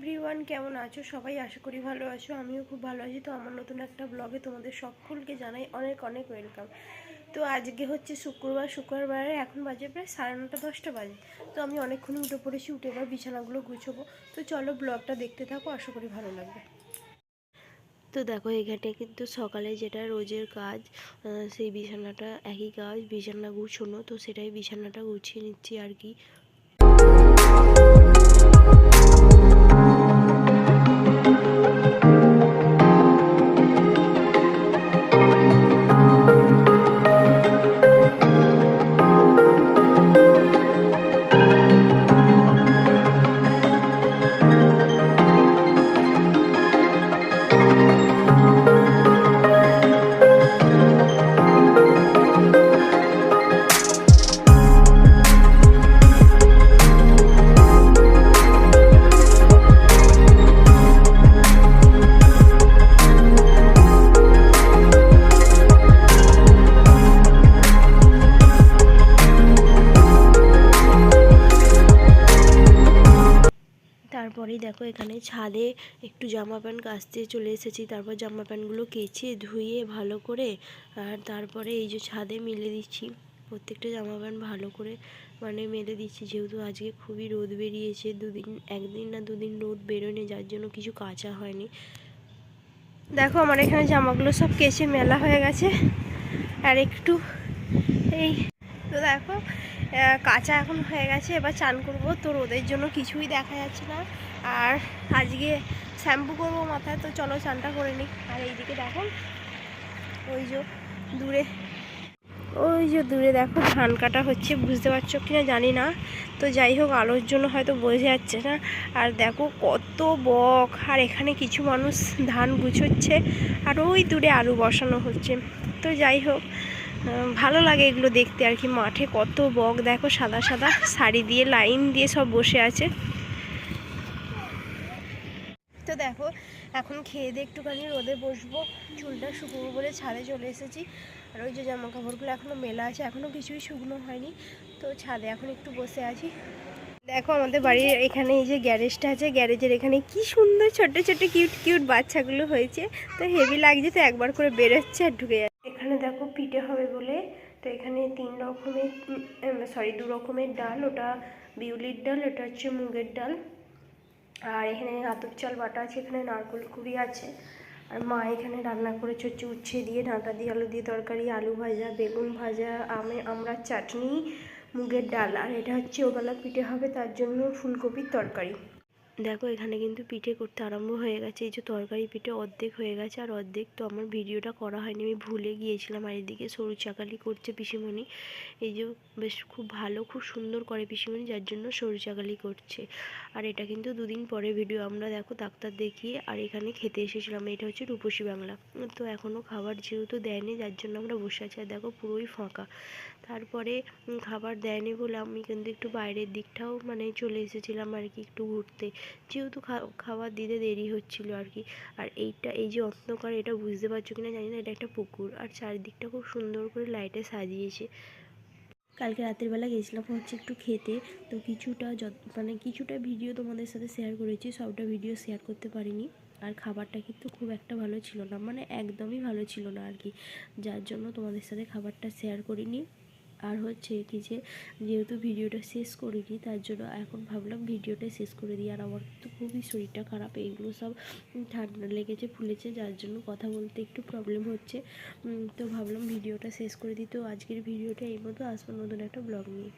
Everyone, কেমন আছো সবাই? আশা করি ভালো আছো। আমিও খুব ভালো আছি। তো আমার নতুন একটা ব্লগে তোমাদের সকলকে জানাই অনেক অনেক ওয়েলকাম। তো আজকে হচ্ছে শুক্রবারে এখন বাজে প্রায় 9:30 10টা বাজে। তো আমি অনেকক্ষণ উঠে পড়েছি, উঠে এবার বিছানাগুলো গুছোবো। তো চলো ব্লগটা দেখতে থাকো, আশা করি ভালো লাগবে। তো দেখো, এখানে কিন্তু সকালে যেটা রোজের কাজ, সেই বিছানাটা একই কাজ, বিছানা গুছোনো। তো সেটাই বিছানাটা গুছিয়ে নিচ্ছি আর কি। তারপরেই দেখো, এখানে ছাদে একটু জামা প্যান্ট কাচতে চলে এসেছি। তারপর জামা প্যান্টগুলো কেচে ধুয়ে ভালো করে, আর তারপরে এই যে ছাদে মেলে দিচ্ছি। প্রত্যেকটা জামা প্যান্ট ভালো করে মেলে দিচ্ছি, যেহেতু আজকে খুবই রোদ বেরিয়েছে। একদিন না দুদিন রোদ বেরোয়নি, যার জন্য কিছু কাচা হয়নি। দেখো, আমার এখানে জামাগুলো সব কেচে মেলা হয়ে গেছে। আর একটু তো দেখো, কাঁচা এখন হয়ে গেছে। এবার চান করবো। তো রোদের জন্য কিছুই দেখা যাচ্ছে না। আর আজকে শ্যাম্পু করবো মাথায়। তো চলো চানটা করে নিই। আর এইদিকে দেখো, ওই যে দূরে দেখো ধান কাটা হচ্ছে। বুঝতে পারছো কিনা জানি না। তো যাই হোক, আলোর জন্য হয়তো বোঝা যাচ্ছে না। আর দেখো কত বক, আর এখানে কিছু মানুষ ধান গুছোচ্ছে, আর ওই দূরে আলু বসানো হচ্ছে। তো যাই হোক, ভালো লাগে এগুলো দেখতে আর কি। মাঠে কত বক দেখো, সাদা সাদা শাড়ি দিয়ে লাইন দিয়ে সব বসে আছে। তো দেখো, এখন খেয়ে দিয়ে একটুখানি রোদে বসবো, চুলটা শুকনো বলে ছাদে চলে এসেছি। আর ওই যে জামা কাপড়গুলো এখনও মেলা আছে, এখনও কিছুই শুকনো হয়নি। তো ছাদে এখন একটু বসে আছি। দেখো, আমাদের বাড়ির এখানে এই যে গ্যারেজটা আছে, গ্যারেজের এখানে কি সুন্দর ছোট ছোট কিউট কিউট বাচ্চাগুলো হয়েছে। তো হেভি লাগছে। তো একবার করে বেরোচ্ছে আর ঢুকে যাচ্ছে। এখানে দেখো পিঠে হবে বলে, তো এখানে 2 রকমের ডাল। ওটা বিউলির ডাল, এটা হচ্ছে মুগের ডাল। আর এখানে আতপ চাল বাটা আছে, এখানে নারকেল কুড়ি আছে। আর মা এখানে রান্না করেছে হচ্ছে উচ্ছে দিয়ে, ডাঁটা দিয়ে, আলু দিয়ে তরকারি, আলু ভাজা, বেগুন ভাজা, আমড়ার চাটনি, মুগের ডাল। আর এটা হচ্ছে ওবেলা পিঠে হবে, তার জন্য ফুলকপির তরকারি। দেখো, এখানে কিন্তু পিঠে করতে আরম্ভ হয়ে গেছে। এই যে তরকারি পিঠে অর্ধেক হয়ে গেছে, আর অর্ধেক তো আমার ভিডিওটা করা হয়নি, আমি ভুলে গিয়েছিলাম। আর এদিকে সরু চাকালি করছে পিসিমণি। এই যে বেশ খুব ভালো, খুব সুন্দর করে পিসিমণি, যার জন্য সরু চাকালি করছে। আর এটা কিন্তু 2 দিন পরে ভিডিও। আমরা দেখো ডাক্তার দেখিয়ে আর এখানে খেতে এসেছিলাম। এটা হচ্ছে রূপসী বাংলা। তো এখনও খাবার যেহেতু দেয়নি, যার জন্য আমরা বসে আছি। আর দেখো পুরোই ফাঁকা। তারপরে খাবার দেয়নি বলে আমি কিন্তু একটু বাইরের দিকটাও চলে এসেছিলাম আর কি, একটু ঘুরতে, যেহেতু খাবার দিতে দেরি হচ্ছিল আর কি। আর এই যে অন্ধকার, এটা বুঝতে পারছো কিনা জানি না, এটা একটা পুকুর। আর চারিদিকটা খুব সুন্দর করে লাইটে সাজিয়েছে। কালকে রাতের বেলা গেছিলাম হচ্ছে একটু খেতে। তো কিছুটা ভিডিও তোমাদের সাথে শেয়ার করেছি, সবটা ভিডিও শেয়ার করতে পারিনি। আর খাবারটা কিন্তু খুব একটা ভালো ছিল না, একদমই ভালো ছিল না আর কি, যার জন্য তোমাদের সাথে খাবারটা শেয়ার করিনি। আর হচ্ছে কি যে, যেহেতু ভিডিওটা শেষ করিনি, তার জন্য এখন ভাবলাম ভিডিওটা শেষ করে দিই। আর আমার তো খুবই শরীরটা খারাপ, এইগুলো সব ঠান্ডা লেগেছে, ফুলেছে, যার জন্য কথা বলতে একটু প্রবলেম হচ্ছে। তো ভাবলাম ভিডিওটা শেষ করে দিই। তো আজকের ভিডিওটা এই মতো। আসবো নতুন একটা ব্লগ নিয়ে।